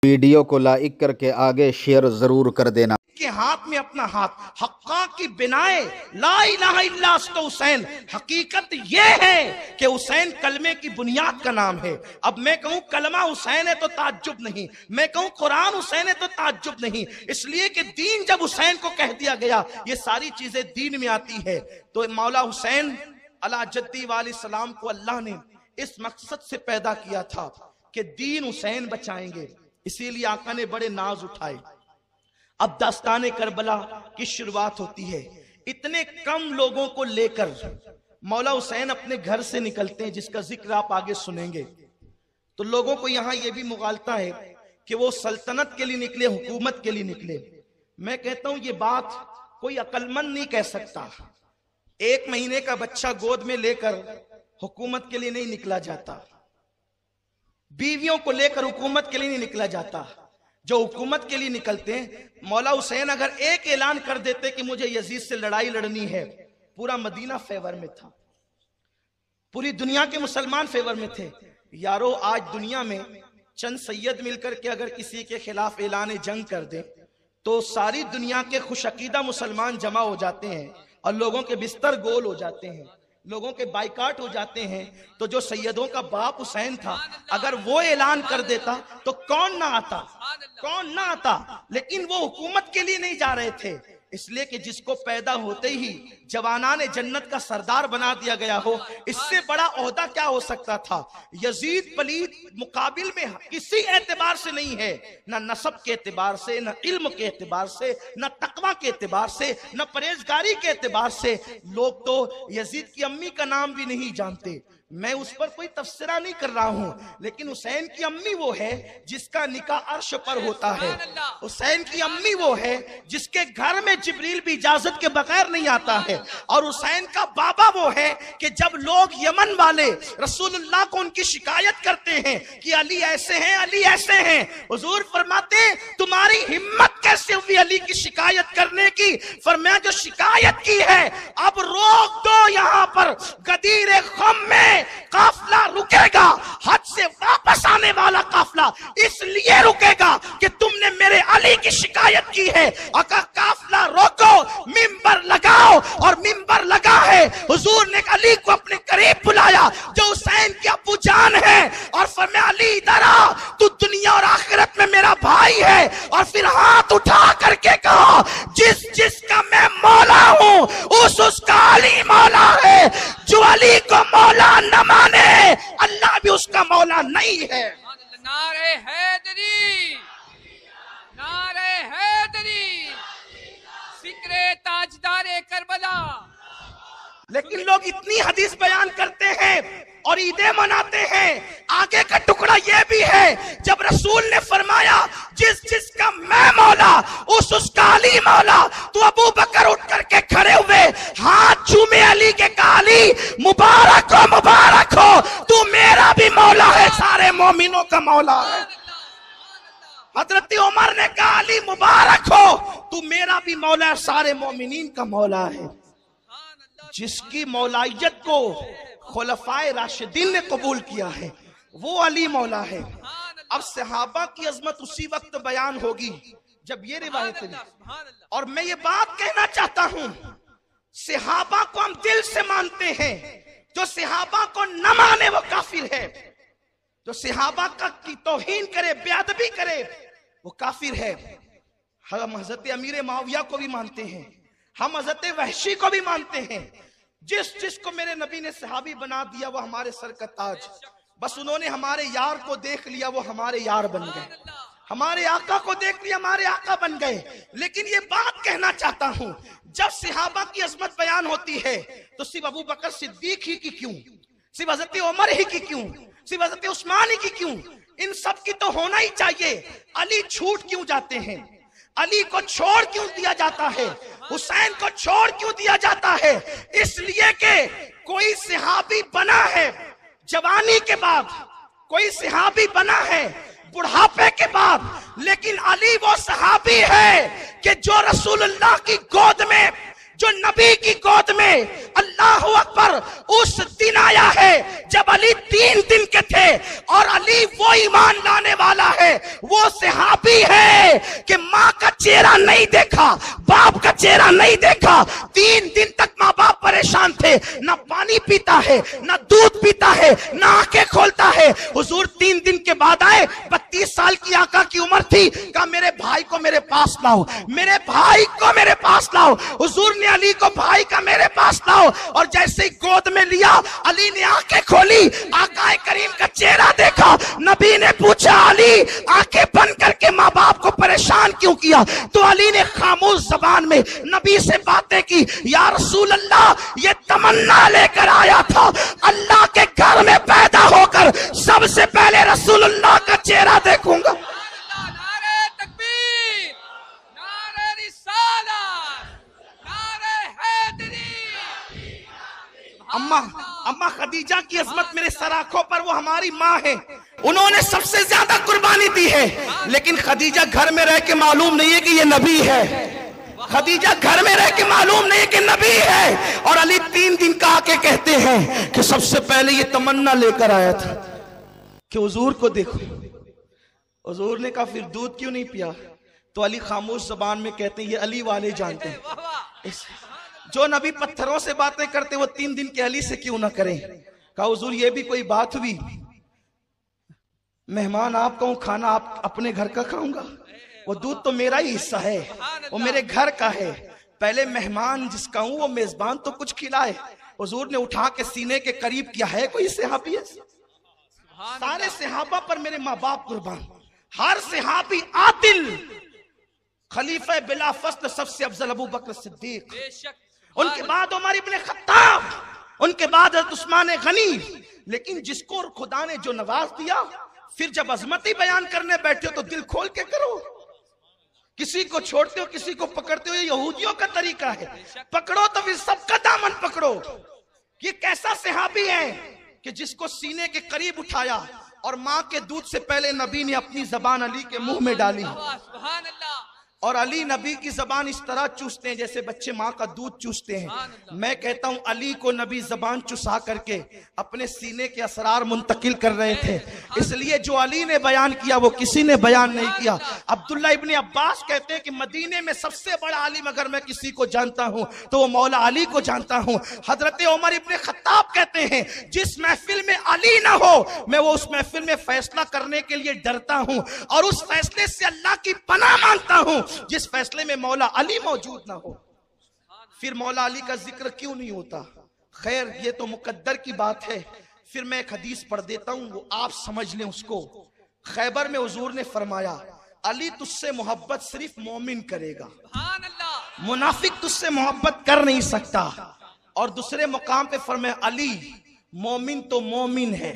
Video को like करके आगे शेयर जरूर कर देना। के हाथ में अपना हाथ, हक्का की बिनाए ला इलाहा इल्ला अस्तो हुसैन। हकीकत ये है कि हुसैन कलमे की बुनियाद का नाम है। अब मैं कहूं कलमा हुसैन है तो ताज्जुब नहीं, मैं कहूं कुरान हुसैन है तो ताज्जुब नहीं, इसलिए कि दीन जब हुसैन को कह दिया गया, ये सारी चीजें दीन में आती है। तो मौला हुसैन अला जद्दी वाले सलाम को अल्लाह ने इस मकसद से पैदा किया था कि दीन हुसैन बचाएंगे, इसीलिए आका ने बड़े नाज उठाए। अब दास्ताने करबला की शुरुआत होती है। इतने कम लोगों को लेकर मौला हुसैन अपने घर से निकलते हैं, जिसका जिक्र आप आगे सुनेंगे। तो लोगों को यहां यह भी मुगालता है कि वो सल्तनत के लिए निकले, हुकूमत के लिए निकले। मैं कहता हूं ये बात कोई अक्लमंद नहीं कह सकता। 1 महीने का बच्चा गोद में लेकर हुकूमत के लिए नहीं निकला जाता, बीवियों को लेकर हुकूमत के लिए नहीं निकला जाता। जो हुकूमत के लिए निकलते हैं, मौला हुसैन अगर एक ऐलान कर देते कि मुझे यजीद से लड़ाई लड़नी है, पूरा मदीना फेवर में था, पूरी दुनिया के मुसलमान फेवर में थे। यारो आज दुनिया में चंद सैयद मिलकर के अगर किसी के खिलाफ ऐलान जंग कर दे तो सारी दुनिया के खुशअकीदा मुसलमान जमा हो जाते हैं और लोगों के बिस्तर गोल हो जाते हैं, लोगों के बाइकाट हो जाते हैं। तो जो सैयदों का बाप हुसैन था, अगर वो ऐलान कर देता तो कौन ना आता, कौन ना आता। लेकिन वो हुकूमत के लिए नहीं जा रहे थे, इसलिए कि जिसको पैदा होते ही जवानाने जन्नत का सरदार बना दिया गया हो, इससे बड़ा ओहदा क्या हो सकता था। यजीद पलीद मुकाबिल में किसी एतबार से नहीं है, न नसब के एतबार से, न इल्म के एतबार से, न तकवा के एतबार से, न परहेजगारी के एतबार से। लोग तो यजीद की अम्मी का नाम भी नहीं जानते। मैं उस पर कोई तफसीरा नहीं कर रहा हूं, लेकिन हुसैन की अम्मी वो है जिसका निकाह अर्श पर होता है। हुसैन की अम्मी वो है जिसके घर में जिब्रील भी इजाजत के बगैर नहीं आता है। और हुसैन का बाबा वो है कि जब लोग यमन वाले रसूलुल्लाह को उनकी शिकायत करते हैं कि अली ऐसे हैं, अली ऐसे हैं, हुजूर फरमाते हैं तुम्हारी हिम्मत कैसे हुई अली की शिकायत करने की। फरमाया जो शिकायत की है अब रोक दो, यहां पर गदीर ख़म में काफिला रुकेगा, हज से वापस आने वाला काफिला इसलिए रुकेगा कि तुमने मेरे अली की शिकायत की है। अगर काफिला रोको, मिंबर लगाओ, और मिंबर लगा है। हुजूर ने अली को अपने करीब बुलाया जो हुसैन की अब्बू जान है, और फरमाया अली इधर आ, तू दुनिया और आखिरत में मेरा भाई है। और फिर हाथ उठा करके कहा जिसका मैं मौला हूं उसका अली मौला है। जो अली को मौला न माने अल्लाह भी उसका मौला नहीं है। नारे हैदरी, नारे हैदरी, जिक्रे ताजदारे करबला। लेकिन लोग इतनी हदीस बयान करते हैं और ईदें मनाते हैं। आगे का टुकड़ा यह भी है जब रसूल ने फरमाया जिसका मैं मौला उसका अली मौला, तो अबू बकर उठ करके खड़े हुए, हाथ चूमे अली के, कहा अली मुबारक हो, मुबारक हो, तू मेरा भी मौला है, सारे मोमिनों का मौला है। हजरत उमर ने कहा अली मुबारक हो, तू मेरा भी मौला है, सारे मोमिनीन का मौला है। जिसकी मौलाइयत को खुलफाए राशिदीन ने कबूल किया है वो अली मौला है। अब सहाबा की अजमत उसी वक्त बयान होगी जब ये रिवायत है। और मैं ये बात कहना चाहता हूं, सहाबा को हम दिल से मानते हैं, जो सहाबा को न माने वो काफिर है। जो सहाबा का की तौहीन करे, बेअदबी करे, वो काफिर है। हम हजरत अमीर मुआविया को भी मानते हैं, हम हजरत वहशी को भी मानते हैं। जिसको मेरे नबी ने सहाबी बना दिया वो हमारे सर का ताज। बस उन्होंने हमारे यार को देख लिया, वो हमारे यार बन गए। हमारे आका को देख लिया, हमारे आका बन गए। लेकिन ये बात कहना चाहता हूं, जब सहाबा की अजमत बयान होती है तो सिर्फ अबू बकर सिद्दीक ही की क्यों, सिर्फ हजरत उमर ही की क्यों, सिर्फ हजरत उस्मान ही की क्यों, इन सब की तो होना ही चाहिए। अली छूट क्यों जाते हैं, अली को छोड़ क्यों दिया जाता है, हुसैन को छोड़ क्यों दिया जाता है? इसलिए कि कोई सहाबी बना है जवानी के बाद, कोई सहाबी बना है बुढ़ापे के बाद, लेकिन अली वो सहाबी है कि जो रसूलुल्लाह की गोद में, जो नबी की गोद में, अल्लाह अकबर, उस दिन आया है जब अली 3 दिन के थे, और अली वो ईमान लाने वाला है, वो सहाबी है कि माँ का चेहरा नहीं देखा, बाप का चेहरा नहीं देखा। 3 दिन तक माँ बाप परेशान थे, ना पानी पीता है, ना दूध पीता है, ना आंखें खोलता है। हुजूर 3 दिन के बाद आए, 32 साल की आका की उम्र थी। कहा मेरे भाई को मेरे पास लाओ, मेरे भाई को मेरे पास लाओ। हुजूर ने अली को भाई का मेरे पास लाओ, और जैसे ही गोद में लिया, अली ने आंखें खोली, आका करीम का चेहरा देखा। नबी ने पूछा अली आंखें बंद करके माँ बाप को परेशान क्यों किया? तो अली ने खामोश जबान में नबी से बातें की। या रसूल अल्लाह, ये तमन्ना लेकर आया था, अल्लाह के घर में पैदा होकर सबसे पहले रसूलुल्लाह का चेहरा देखूंगा। नारे तकबीर, नारे रिसालत, नारे हैदरी। अम्मा खदीजा की अजमत मेरे सर आंखों पर, वो हमारी माँ है, उन्होंने सबसे ज्यादा कुर्बानी दी है। लेकिन खदीजा घर में रह के मालूम नहीं है कि ये नबी है। खदीजा घर में रह के मालूम नहीं है कि नबी है। और अली 3 दिन का आके कहते हैं कि सबसे पहले ये तमन्ना लेकर आया था कि हुजूर को देखो। हुजूर ने कहा फिर दूध क्यों नहीं पिया? तो अली खामोश जबान में कहते हैं ये अली वाले जानते हैं। जो नबी पत्थरों से बातें करते वो 3 दिन के अली से क्यों ना करें? कहा हुजूर ये भी कोई बात हुई? मेहमान आप कहूं, खाना आप अपने घर का खाऊंगा? वो दूध तो मेरा ही हिस्सा है, वो मेरे घर का है। पहले मेहमान जिसका हूं वो मेजबान तो कुछ खिलाए। हुजूर ने उठा के सीने के करीब किया है कोई सहाबी है? सारे सहाबा पर मेरे माँ बाप कुर्बान, हर सहाबी आदिल। खलीफा बिला फस्ल सबसे अफजल अबू बकर सिद्दीक, उनके बाद उमर इब्ने खत्ताब, उनके बाद हज़रत उस्मान गनी। लेकिन जिसको खुदा ने जो नवाज दिया, फिर जब अजमती बयान करने बैठे हो तो दिल खोल के करो। किसी को छोड़ते हो, किसी को पकड़ते हो, ये यहूदियों का तरीका है। पकड़ो तो फिर सबका दामन पकड़ो। ये कैसा सहाबी है कि जिसको सीने के करीब उठाया, और माँ के दूध से पहले नबी ने अपनी जबान अली के मुंह में डाली। सुभान अल्लाह। और अली नबी की जबान इस तरह चूसते हैं जैसे बच्चे माँ का दूध चूसते हैं। मैं कहता हूँ अली को नबी जबान चुसा करके अपने सीने के असरार मुंतकिल कर रहे थे। इसलिए जो अली ने बयान किया वो किसी ने बयान नहीं किया। अब्दुल्ला इब्ने अब्बास कहते हैं कि मदीने में सबसे बड़ा आलिम अगर मैं किसी को जानता हूँ तो वो मौला अली को जानता हूँ। हजरत उमर इब्ने खत्ताब कहते हैं जिस महफिल में अली ना हो मैं वो उस महफिल में फैसला करने के लिए डरता हूँ, और उस फैसले से अल्लाह की पनाह मांगता हूँ जिस फैसले में मौला अली मौजूद ना हो। फिर मौला अली का जिक्र क्यों नहीं होता? खैर ये तो मुकद्दर की बात है। फिर मैं एक हदीस पढ़ देता हूं, वो आप समझ लें उसको। खैबर में हुजूर ने फरमाया अली तुझसे मोहब्बत सिर्फ मोमिन करेगा, मुनाफिक तुझसे मोहब्बत कर नहीं सकता। और दूसरे मुकाम पे फरमाया अली मोमिन तो मोमिन है,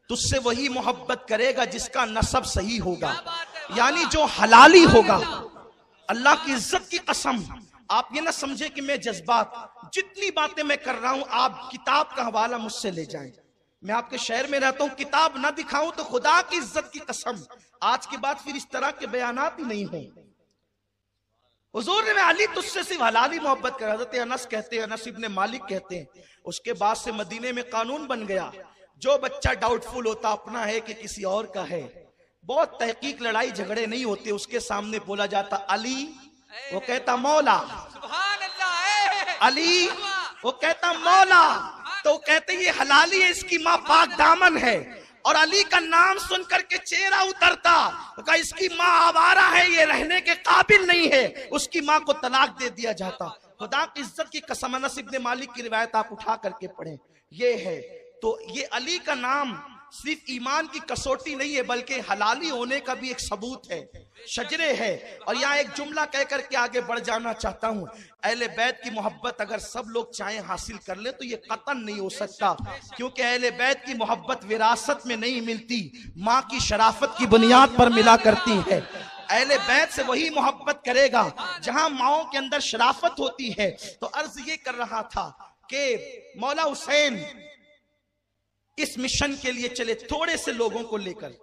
तुझसे वही मोहब्बत करेगा जिसका नसब सही होगा, यानी जो हलाली होगा। अल्लाह की इज्जत की कसम, आप ये ना समझे कि मैं जज्बात, जितनी बातें मैं कर रहा हूं आप किताब का हवाला मुझसे ले जाएं। मैं आपके शहर में रहता हूं, किताब ना दिखाऊं तो खुदा की इज्जत की कसम आज के बाद फिर इस तरह के बयानात ही नहीं हों। हुजूर ने अली तुझसे सिर्फ हलाली मोहब्बत कर। हज़रत अनस कहते हैं, अनस इब्ने मालिक कहते हैं, उसके बाद से मदीने में कानून बन गया जो बच्चा डाउटफुल होता अपना है कि किसी और का है, बहुत तहकीक लड़ाई झगड़े नहीं होते, उसके सामने बोला जाता अली, वो कहता मौला। सुभान अल्लाह। अली, वो कहता मौला। तो कहते ये हलाली है, इसकी माँ पाक दामन है। और अली का नाम सुन करके चेहरा उतरता, तो कहा इसकी माँ आवारा है, ये रहने के काबिल नहीं है, उसकी माँ को तलाक दे दिया जाता। खुदा की इज्जत की कसम, अनस इब्ने मालिक की रिवायत आप उठा करके पढ़ें, ये है। तो ये अली का नाम सिर्फ ईमान की कसौटी नहीं है बल्कि हलाली होने का भी एक सबूत है, शजरे है। और यहाँ एक जुमला कह करके आगे बढ़ जाना चाहता हूँ, अहले बैत की मोहब्बत अगर सब लोग चाहें हासिल कर ले तो ये कतन नहीं हो सकता, क्योंकि अहले बैत की मोहब्बत विरासत में नहीं मिलती, माँ की शराफत की बुनियाद पर मिला करती है। अहले बैत से वही मोहब्बत करेगा जहां माओं के अंदर शराफत होती है। तो अर्ज ये कर रहा था कि मौला हुसैन इस मिशन के लिए चले, थोड़े से लोगों को लेकर,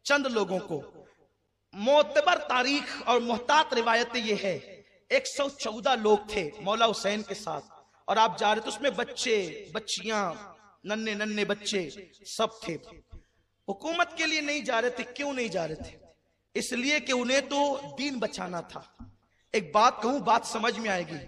चंद लोगों को। मोतबर तारीख और मुहतात रिवायतें ये है 114 लोग थे मौला हुसैन के साथ, और आप जा रहे थे उसमें बच्चे बच्चियां नन्हे नन्हे बच्चे सब थे। हुकूमत के लिए नहीं जा रहे थे। क्यों नहीं जा रहे थे? इसलिए कि उन्हें तो दीन बचाना था। एक बात कहूं, बात समझ में आएगी।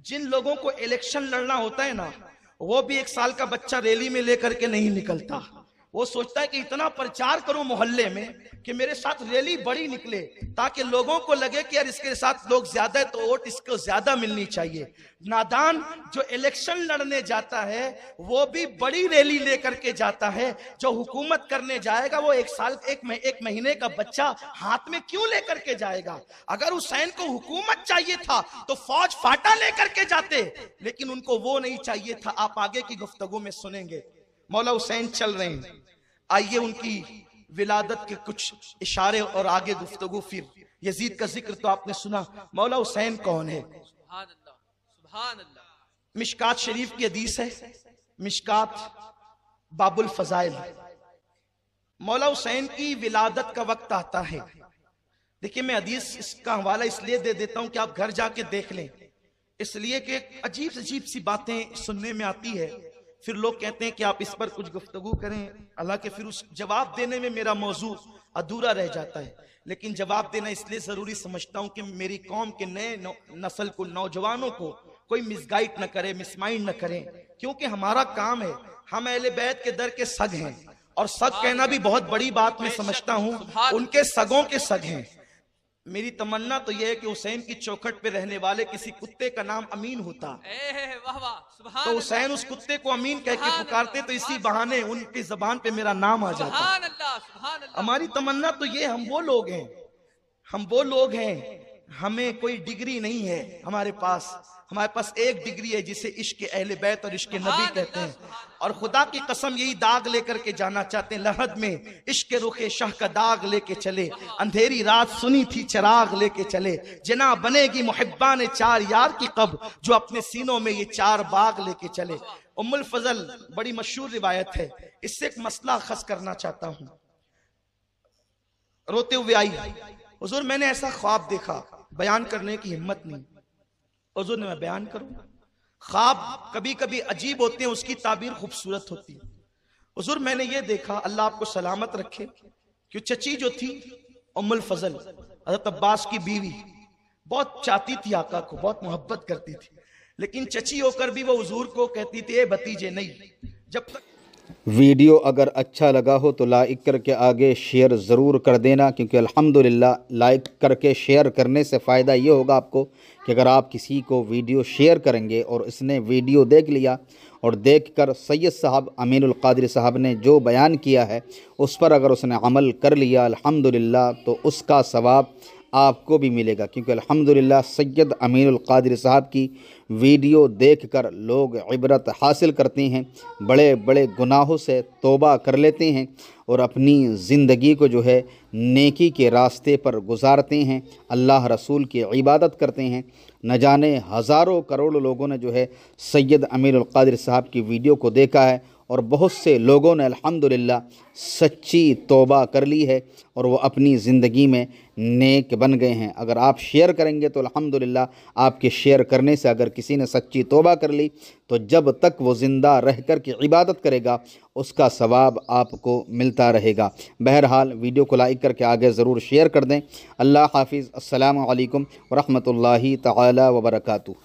जिन लोगों को इलेक्शन लड़ना होता है ना, वो भी 1 साल का बच्चा रैली में लेकर के नहीं निकलता। वो सोचता है कि इतना प्रचार करूं मोहल्ले में कि मेरे साथ रैली बड़ी निकले, ताकि लोगों को लगे कि यार इसके साथ लोग ज्यादा है तो वोट इसको ज्यादा मिलनी चाहिए। नादान जो इलेक्शन लड़ने जाता है वो भी बड़ी रैली लेकर के जाता है। जो हुकूमत करने जाएगा वो 1 महीने का बच्चा हाथ में क्यों लेकर के जाएगा? अगर हुसैन को हुकूमत चाहिए था तो फौज फाटा लेकर के जाते, लेकिन उनको वो नहीं चाहिए था। आप आगे की गुफ्तगू में सुनेंगे। मौला हुसैन चल रहे हैं, आइए उनकी विलादत के कुछ इशारे और आगे गुफ्तगू। फिर यजीद का जिक्र तो आपने सुना। मौला हुसैन कौन है? सुभान अल्लाह, सुभान अल्लाह। मिशकात शरीफ की हदीस है, मिशकात बाबुल फजाइल। मौला हुसैन की विलादत का वक्त आता है। देखिए, मैं हदीस इसका हवाला इसलिए दे देता हूं कि आप घर जाके देख लें, इसलिए कि अजीब अजीब सी बातें सुनने में आती है। फिर लोग कहते हैं कि आप इस पर कुछ गुफ्तगू करें, हालांकि फिर उस जवाब देने में मेरा मौजू अधूरा रह जाता है। लेकिन जवाब देना इसलिए जरूरी समझता हूं कि मेरी कौम के नए नस्ल को, नौजवानों को कोई मिसगाइड न करे, मिसमाइंड न करें, क्योंकि हमारा काम है। हम अहले बैत के दर के सग हैं, और सग कहना भी बहुत बड़ी बात मैं समझता हूं। उनके सगों के सग हैं। मेरी तमन्ना तो यह है कि हुसैन की चौखट पे रहने वाले किसी कुत्ते का नाम अमीन होता, वाह वाह, सुभान तो हुसैन उस कुत्ते को अमीन कह के पुकारते, तो इसी बहाने उनकी जबान पे मेरा नाम आ जाता। सुभान अल्लाह, सुभान अल्लाह। हमारी तमन्ना तो ये, हम वो लोग हैं, हम वो लोग हैं। हमें कोई डिग्री नहीं है हमारे पास एक डिग्री है जिसे इश्क अहले बैत और इश्क नबी कहते हैं। और खुदा की कसम यही दाग लेकर के जाना चाहते हैं। लहद में इश्क रुखे शाह का दाग लेके चले, अंधेरी रात सुनी थी चराग लेके चले, जना बनेगी मुहिब्बान चार यार की कब, जो अपने सीनों में ये 4 बाग लेके चले। उम्मुल फजल बड़ी मशहूर रिवायत है, इससे एक मसला खस करना चाहता हूं। रोते हुए आई, हुजूर मैंने ऐसा ख्वाब देखा, बयान करने की हिम्मत नहीं। हुजूर ने, मैं बयान करूं? ख्वाब कभी कभी अजीब होते हैं, उसकी ताबीर खूबसूरत होती है। हुजूर मैंने ये देखा, अल्लाह आपको सलामत रखे, कि चची जो थी उम्मुल फजल, हज़रत अब्बास की बीवी, बहुत चाहती थी आका को, बहुत मोहब्बत करती थी, लेकिन चची होकर भी वो हुजूर को कहती थी, ए भतीजे नहीं। जब तक वीडियो अगर अच्छा लगा हो तो लाइक करके आगे शेयर ज़रूर कर देना, क्योंकि अल्हम्दुलिल्लाह लाइक करके शेयर करने से फ़ायदा ये होगा आपको कि अगर आप किसी को वीडियो शेयर करेंगे और इसने वीडियो देख लिया और देखकर सैयद साहब अमीनुल क़ादिर साहब ने जो बयान किया है उस पर अगर उसने अमल कर लिया अल्हम्दुलिल्लाह, तो उसका सवाब आपको भी मिलेगा। क्योंकि अल्हम्दुलिल्लाह सैयद अमीनुल क़ादिर साहब की वीडियो देखकर लोग इबरत हासिल करते हैं, बड़े बड़े गुनाहों से तौबा कर लेते हैं और अपनी ज़िंदगी को जो है नेकी के रास्ते पर गुजारते हैं, अल्लाह रसूल की इबादत करते हैं। न जाने हज़ारों करोड़ों लोगों ने जो है सैयद अमीनुल क़ादिर साहब की वीडियो को देखा है, और बहुत से लोगों ने अल्हम्दुलिल्लाह सच्ची तौबा कर ली है और वो अपनी ज़िंदगी में नेक बन गए हैं। अगर आप शेयर करेंगे तो अल्हम्दुलिल्लाह आपके शेयर करने से अगर किसी ने सच्ची तौबा कर ली तो जब तक वो ज़िंदा रह कर के इबादत करेगा उसका सवाब आपको मिलता रहेगा। बहरहाल वीडियो को लाइक करके आगे ज़रूर शेयर कर दें। अल्लाह हाफिज़। अस्सलामु अलैकुम व रहमतुल्लाहि तआला व बरकातुहू।